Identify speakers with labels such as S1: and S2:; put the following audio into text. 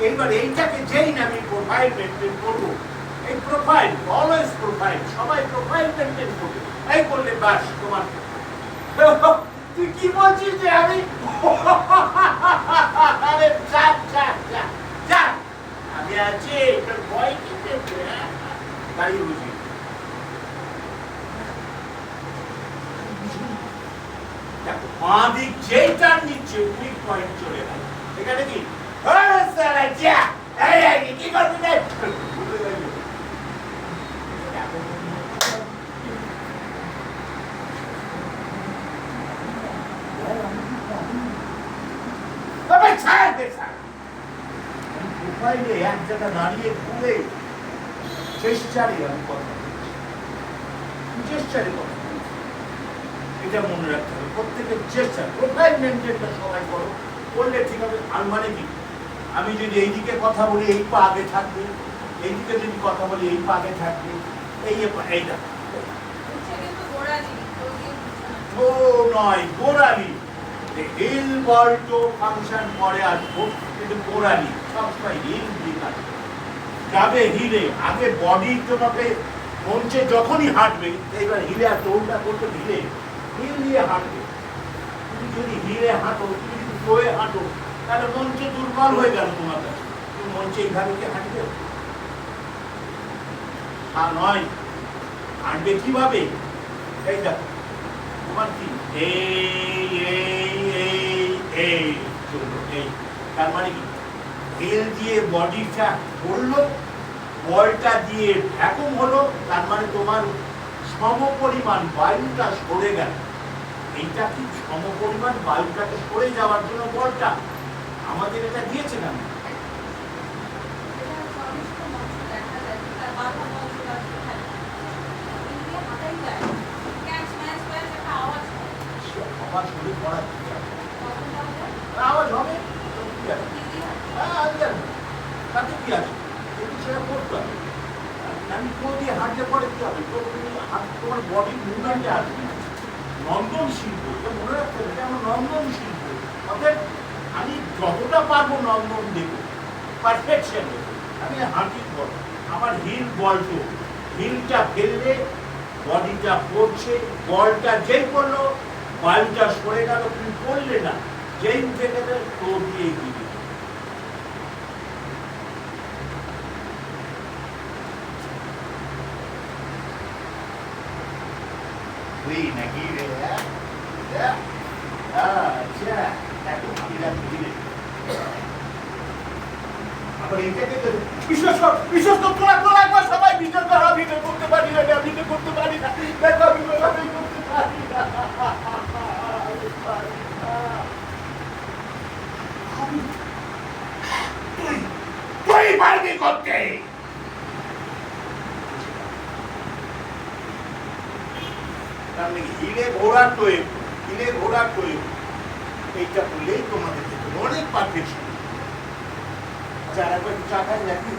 S1: এইবার এইটাকে যেই না আমি প্রোফাইল মেনটেন করবো, এই প্রোফাইল অলওয়েজ প্রোফাইল, সবাই প্রোফাইল মেনটেন করবে, এই করলে বাস তোমার। তুই কি বলছিস যে আমি আরে যা যা যা যা, আমি আছি, এটার ভয় কি পেয়েছে? দাঁড়িয়ে বুঝি মা দিক যেই টার্ন নিচ্ছে উইক পয়েন্ট চলে গেল। এখানে কি কি করবি? এক জায়গা দাঁড়িয়ে ঘুরে চেষ্টারে আমি কথা চেষ্টারে কথা, এটা মনে রাখতে হবে প্রত্যেকের চেষ্টা। প্রোফাইল মেনটেনটা সবাই করো, করলে ঠিক হবে। আর মানে কি, আমি যদি এইদিকে কথা বলি এই পা আগে থাকবে, এইদিকে যদি কথা বলি এই পা আগে থাকবে, এইটা ও নয় গোড়ালি। হিল বল্টো ফাংশন পরে আসবো, কিন্তু গোড়ালি সবসময় হিল দিয়ে কাটবে, যাবে হিলে। আগে বডি তোমাকে মঞ্চে যখনই হাঁটবে, এইবার হিলে আর দৌড়টা করতে হিলে, হিল দিয়ে হাঁটবে। তুমি যদি হিলে হাঁটো, তুমি যদি স্লোয়ে হাঁটো, তাহলে মঞ্চে দুর্বল হয়ে গেল তোমার কাছে। তুমি মঞ্চে এইভাবে কি হাঁটবে? আর নয়, হাঁটবে কিভাবে? এই দেখো তোমার কি এই চললো, এই তার মানে কি হিল দিয়ে বডিটা করলো, বলটা দিয়ে ভ্যাকুম হলো, তার মানে তোমার সমপরিমাণ বায়ুটা সরে গেল। এইটা কি সমপরিমাণ বায়ুটাকে সরে যাওয়ার জন্য বলটা আমাদের এটা দিয়েছে না? আমার শরীর পড়া আওয়াজ হবে, তাতে কি আছে? সেটা করতে হবে। আমি কোন দিয়ে হাঁটলে পরে কি হবে? তোমার বডি মুভমেন্টে আসবে। নন্দন শিল্প, এটা মনে রাখতে হবে, আমার নন্দন শিল্প। অর্থাৎ আমি যতটা পারবো নন্দন দেবো, পারফেকশন দেবো। আমি হাঁটি বল, আমার হিল বলটো, হিলটা ফেললে বডিটা পড়ছে, বলটা যেই পড়লো বায়ুটা সরে গেল, তুমি পড়লে না, যেই উঠে গেলে তো দিয়ে দিবে। নাকি রে? বিশেষ তোরা একবার সবাই বিচার করা, আমি করতে পারি না, আমি করতে পারি না, দেখো আমি করতে পারি না। তুই পারবি করতে। হিলে ঘোড়ার প্রয়োগ, হিলে ঘোড়ার প্রয়োগ, এইটা করলেই তোমাদের অনেক পারফেকশন। আচ্ছা, আর একবার চা খাই নাকি?